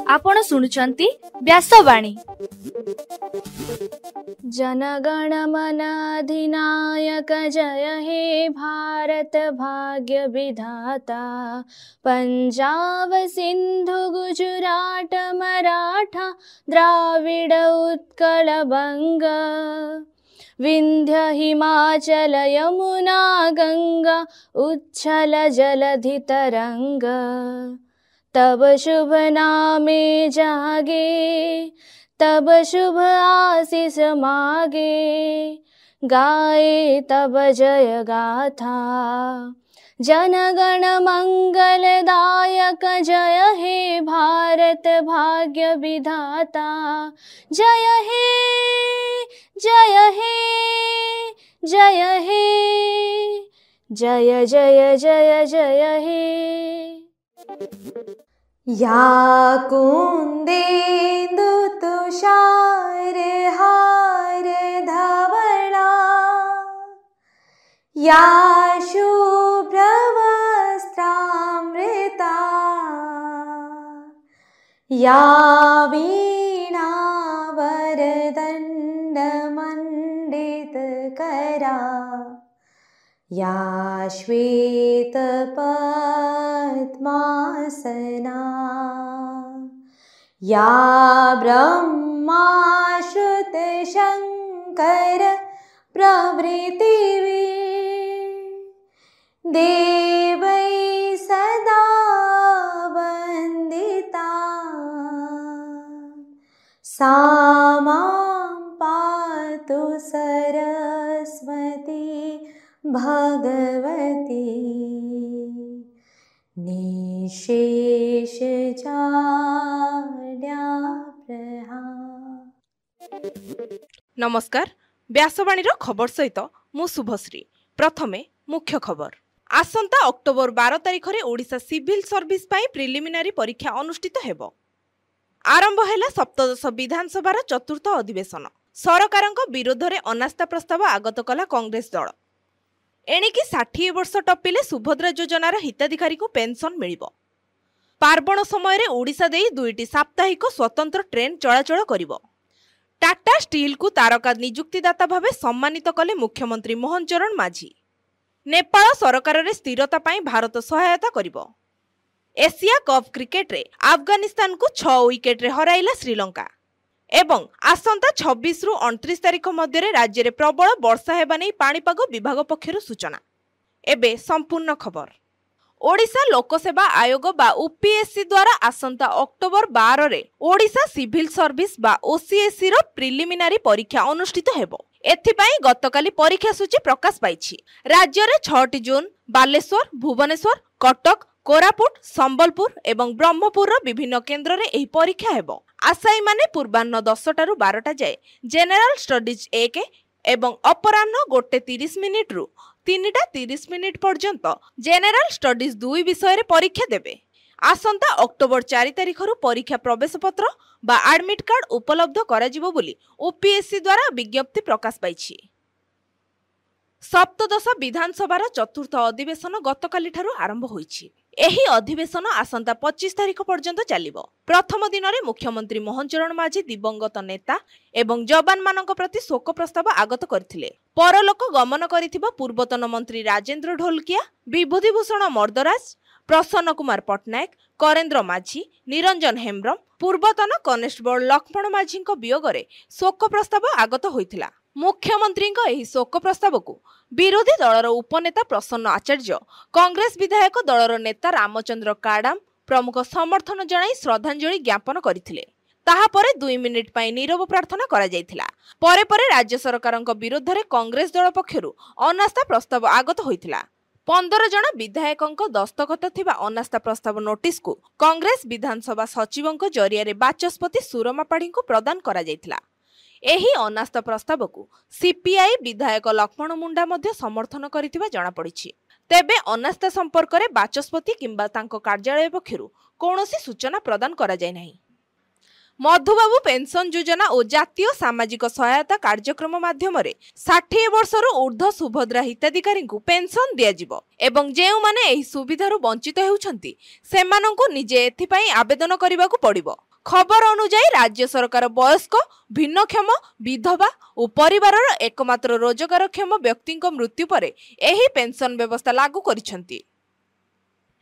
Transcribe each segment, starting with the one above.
आपण सुनुचंती व्यासवाणी। जनगण मन अधिनायक जय हे भारत भाग्य विधाता। पंजाब सिंधु गुजरात मराठा द्राविड उत्कल बंग। विंध्य हिमाचल यमुना गंगा उच्छल जलधि तरंग। तब शुभ नामे जागे तब शुभ आशीष मागे। गाए तब जय गाथा जनगण मंगलदायक जय हे भारत भाग्य विधाता। जय हे जय हे जय हे जय जय जय जय हे। या कुंदेन्दु तुषार हार धवला। या शुभ्र वस्त्रामृता। या वीणा वरदंड मंडित करा। या श्वेत पद्मासना। या ब्रह्मा श्रुत शंकर प्रभृति देवै सदा वंदिता। सा मां पातु सरस्वती भगवती। निशेष नमस्कार, व्यासवाणीर खबर सहित मु शुभश्री। प्रथमे मुख्य खबर। आसंता अक्टोबर 12 तारिख रे ओडिशा सिविल सर्विस पाई प्रिलिमिनारी परीक्षा अनुष्ठित हेबो। आरंभ हैला सप्तदश विधानसभार चतुर्थ अधिवेशन। सरकारक विरोध रे अनास्था प्रस्ताव आगत कला कांग्रेस दल। एणिकी 60 वर्ष टपिले सुभद्रा योजनार हिताधिकारी को पेंशन मिलिबो। पार्वण समय रे ओडिशा देई 2टी साप्ताहिक स्वतंत्र ट्रेन चलाचल करिबो। टाटा स्टील को तारका नियुक्तिदाता भावे सम्मानित कले मुख्यमंत्री मोहन चरण माझी। नेपाल सरकार रे स्थिरता पाई भारत सहायता करिबो। एशिया कप क्रिकेट रे अफगानिस्तान को 6 विकेट रे हराइला श्रीलंका। एवं आसंता 26 रु 29 तारिख मध्य राज्य रे प्रबल वर्षा हेबा नै पाणीपाग विभाग पक्षरु सूचना। एबे संपूर्ण खबर। ओडिशा लोकसेवा आयोग बा यूपीएससी द्वारा आसंता अक्टोबर 12 रे ओडिशा सिविल सर्विस बा ओसीएससी रो प्रिलिमिनारी परीक्षा अनुष्ठित हेबो। एथिपाई गतकाली परीक्षा सूची प्रकाश पाइछि। राज्य रे 6 जून बालेश्वर, भुवनेश्वर, कटक, कोरापुट, संबलपुर एवं ब्रह्मपुर रो विभिन्न केन्द्र रे एही परीक्षा हेबो। आशायी माने पूर्वाह्न 10 टारू 12 जाए जेनेराल स्टडीज 1 एवं अपराह्न 1:30 मिनिट रु 3:30 मिनिट पर्यंत जेनेराल स्टडीज 2 विषय रे परीक्षा देबे। आसंता अक्टोबर 4 तारिख रु परीक्षा प्रवेश पत्र बा एडमिट कार्ड उपलब्ध कराजिबो बोली यूपीएससी द्वारा विज्ञप्ति प्रकाश पाइछि। सप्तदश विधानसभार चतुर्थ अधिवेशन गतकाली ठारू आरंभ होइछि। एही अधिवेशन आसंता 25 तारिख पर्यंत चलिबो। प्रथम दिन रे मुख्यमंत्री मोहन चरण माझी दिवंगत नेता एवं जवान मानक प्रति शोक प्रस्ताव आगत करथिले। परलोक गमन करिथिबा पूर्वतन मंत्री राजेंद्र ढोलकिया, विभूतिभूषण मर्दराज, प्रसन्न कुमार पटनायक, करेन्द्र माझी, निरंजन हेम्ब्रम, पूर्वतन कनेस्टेबल लक्ष्मण माझी वियोग रे शोक प्रस्ताव आगत होइथिला। मुख्यमंत्री एही शोक प्रस्ताव को विरोधी दलर उपनेता प्रसन्न आचार्य, कांग्रेस विधायक दलर नेता रामचंद्र काडाम प्रमुख समर्थन जणाई श्रद्धांजलि ज्ञापन करथिले। ताहा परे 2 मिनिट पाई नीरव प्रार्थना करा जायथिला। परे परे राज्य सरकारक विरोध रे कांग्रेस दल पक्षरु अनास्था प्रस्ताव आगत होइथिला। 15 जन विधायकंक दस्तखत थिबा अनास्था प्रस्ताव नोटिस को कांग्रेस विधानसभा सचिवंक जरिया बाचस्पति सुरमा पाढ़ी को प्रदान करा जायथिला। एही अनास्था प्रस्ताव को सीपीआई विधायक लक्ष्मण मुंडा मध्य समर्थन करिथिबा जणा पड़िछि। तेबे अनास्था संपर्क रे बाचस्पति किंबा तांको कार्यालय पक्षरु कोनोसी सूचना प्रदान करा जाय नाही। मधुबाबू पेंशन योजना और जातीय सामाजिक सहायता कार्यक्रम माध्यम 60 वर्षर ऊर्ध्व सुभद्रा हिताधिकारी पेंशन दियाजिबो एवं जेउ माने एही सुविधारु वंचित हेउछंती सेमानंकु निजे एथिपाई आवेदन करिबाकु पड़िबो। खबर अनुसार राज्य सरकार वयस्क भिन्नक्षम विधवा और परिवारर एकमात्र रोजगारक्षम व्यक्ति मृत्यु पर एही पेंशन व्यवस्था लागू करिसंती।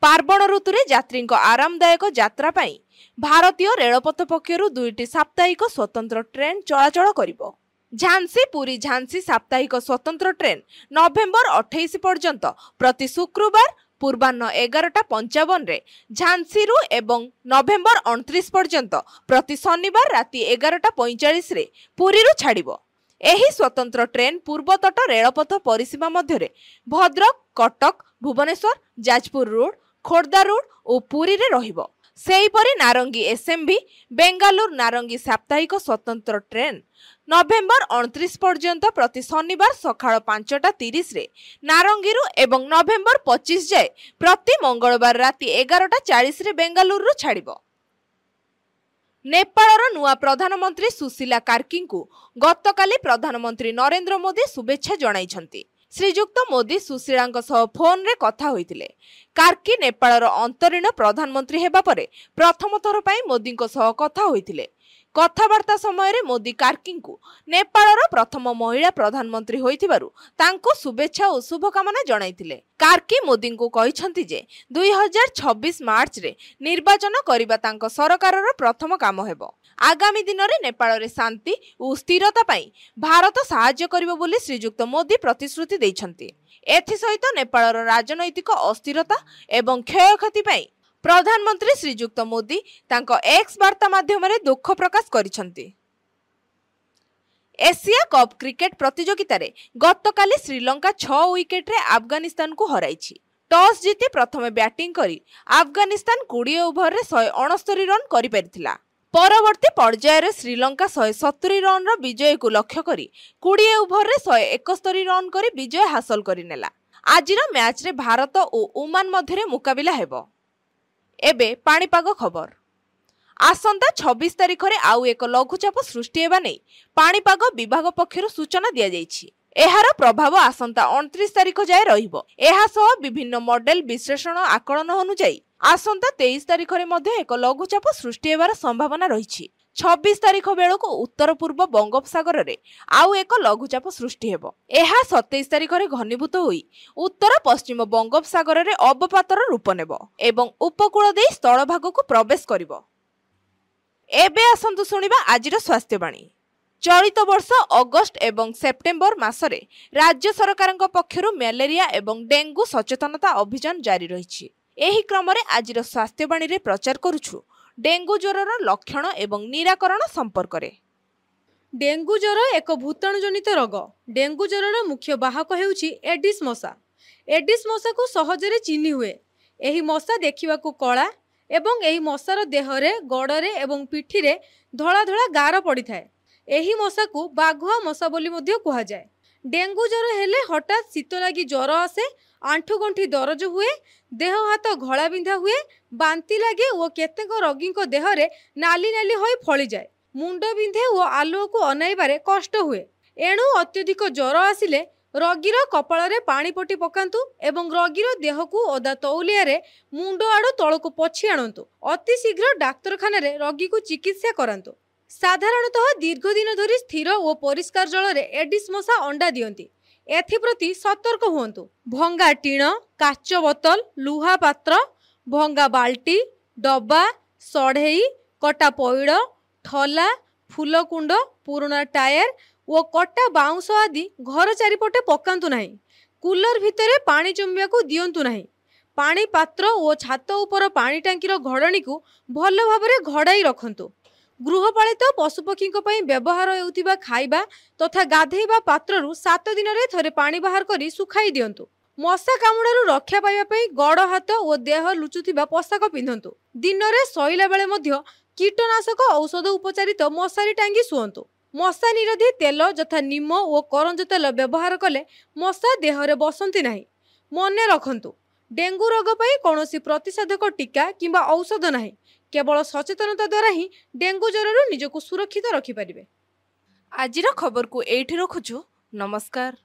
पार्वण ऋतुरे यात्री आरामदायक यात्रा पाई भारतीय रेलपथ पक्षरु 2टी साप्ताहिक स्वतंत्र ट्रेन चलाचल करिबो। झांसी पुरी झांसी साप्ताहिक स्वतंत्र ट्रेन नवेम्बर 28 पर्यंत प्रति शुक्रवार पूर्वाह्न 11:55 रे झांसी रु एवं नवेम्बर 29 पर्यंत प्रति शनिवार राति 11:45 रे पुरी रु छाड़िबो। एही स्वतंत्र ट्रेन पूर्वतट रेलपथ परिसीमा मध्यरे भद्रक, कटक, भुवनेश्वर, जाजपुर रोड, खोर्धा रोड और पुरी रे रहिबो। सेहीपरि नारंगी एसएमबी बेंगालुर नारंगी साप्ताहिक स्वतंत्र ट्रेन नवेम्बर 29 पर्यंत प्रति शनिवार सकाळ 5:30 रे नारंगीरु एवं नवेम्बर 25 जाए प्रति मंगलवार राति 11:40 रे बेंगालुर रु छाड़िबो। नेपाळर नुआ प्रधानमंत्री सुशीला कार्की को गतकाली प्रधानमंत्री नरेंद्र मोदी शुभेच्छा जणाइछंती। श्रीजुक्त मोदी सुशीला फोन रे कथा होइतिले। कार्की नेपाळर अंतरीण प्रधानमंत्री हेबा परे प्रथम थर पई मोदी कथा होइतिले। कथावार्ता समय मोदी कार्की को नेपाळर प्रथम महिला प्रधानमंत्री होइतिबारु तांको शुभेच्छा और शुभकामना जणाइतिले। कार्की मोदी को कहिसंती जे 2026 मार्च रे निर्वाचन करिबा तांको सरकारर प्रथम काम हेबो। आगामी दिन में नेपाल रे शांति और स्थिरता पाई भारत साहाय्य करिबो बोली श्रीजुक्त मोदी प्रतिश्रुति दैछंती। एथि सहित नेपाल राजनैतिक अस्थिरता एवं क्षयक्षति पाई प्रधानमंत्री श्रीजुक्त मोदी तांको एक्स वार्ता माध्यम दुख प्रकाश करिसंती। एशिया कप क्रिकेट प्रतियोगिता रे गतकाली श्रीलंका 6 विकेट रे अफगानिस्तान को हराइछि। टॉस जीति प्रथमे बैटिंग करी अफगानिस्तान 20 ओवर रे 169 रन करि परिथिला। परवर्ती पर्यायर श्रीलंका 170 रन विजय को लक्ष्य करी 20 ओवर रे 171 रन करी विजय हासिल करिनेला। आजिर मैच रे भारत और ओमान मध्य मुकाबिला हेबो। एबे पाणीपाग खबर। आसंता 26 तारिख रे आउ एक लघुचाप सृष्टि हेबा नै पाणीपाग विभाग पक्षरु सूचना दिया जायछि। एहार प्रभाव आसंता 29 तारिख जाय रहिबो। एहा सह विभिन्न मॉडल विश्लेषण आकलन अनुसार आसंता 23 तारिख रे मध्ये एक लघुचाप सृष्टि हेबार संभावना रहिछि। 26 तारिख बेलको उत्तर पूर्व बंगोपसागर रे आउ एक लघुचाप सृष्टि हेबो। एहा 27 तारिख रे घनीभूत होई उत्तर पश्चिम बंगोपसागर रे अवपातर रूप नेबो एवं उपकूल देई स्थल भाग को प्रवेश करिवो। एबे आसंतु सुनिबा आजिर स्वास्थ्यवाणी। चलित वर्ष अगस्ट एवं सेप्टेम्बर मासरे राज्य सरकारक पक्षरु मलेरिया एवं डेंगू सचेतनता अभियान जारी रहिछि। एही क्रम रे आजिर स्वास्थ्यवाणी रे प्रचार करूछु डेंगू ज्वरर लक्षण एवं निराकरण संपर्क रे। डेंगू ज्वर एक भूताणु जनित रोग। डेंगू ज्वरर मुख्य बाहक हेउछि एडिस मशा। एडिस मशा को सहजरे चिन्हि हुए। एही मशा देखिबाकू कला एवं एही मशार देहरे गड़रे एवं पिठीरे धला धला गार पड़ी थाए। एही मशा को बाघुआ मशा बोली मध्य कुहा जाए। डेंगू ज्वर हेले हठात शीत लगी ज्वर आसे, आंठु गंठी दरज हुए, देह हाथ घोला बिंधा हुए, बांती लगे और केतेक रोगी देहरे नाली नाली होई फली जाए। मुंड बिंधे और आलुओ को अनाइबारे कष्ट हुए। एणु अत्यधिक ज्वर आसिले रोगीर कपाଳରେ पानी पटी पकांतु एवं रोगीर देह को ओदा तौलिया रे मुंड आड़ तलको पछी आणंतु। अति शीघ्र डाक्तरखाना रे रोगी को चिकित्सा करांतु। साधारणतः दीर्घ दिन धरी स्थिर और परिष्कार जल रे एडिस मशा अंडा दियंती। एथिप्रति सतर्क हुअन्तु। भंगा टीण, काच बोतल, लुहा पात्र, भंगा बाल्टी, डब्बा, सढ़ेई, कटा पइड, ठला, फूलकुंड, पुराना टायर और कटा बाउंस आदि घर चारिपटे पकांतु नाही। कूलर भितरे पानी जमिया को दियंतु नाही। पानी पात्र और छात उपर पानी टांकीर घड़णी को भल भाबरे घड़ाई रखंतु। गृहपालित पशुपक्षी व्यवहार होउथिबा खाइबा तथा गाधेइबा पात्ररू 7 दिन रे थरे पानी बाहर करी सुखाई दियंतु। मशा कामुड़ारू रक्षा पाइबा पई गड़ हाथ और देह लुचुथिबा पोशाक पिंधंतु। दिन रे सोइला बेले मध्य कीटनाशक औषध उपचारित मशारी टांगी सुअंतु। मशा निरोधी तेल यथा निम और करंज तेल व्यवहार कले मशा देहरे बसंती नाही। मने रखंतु डेंगू रोग पर कौन प्रतिषेधक टीका किंबा औषध नहीं, केवल सचेतनता द्वारा ही डेंगू ज्वर निजक सुरक्षित रखिपारे। आजिर खबर को एठी रखुछु। नमस्कार।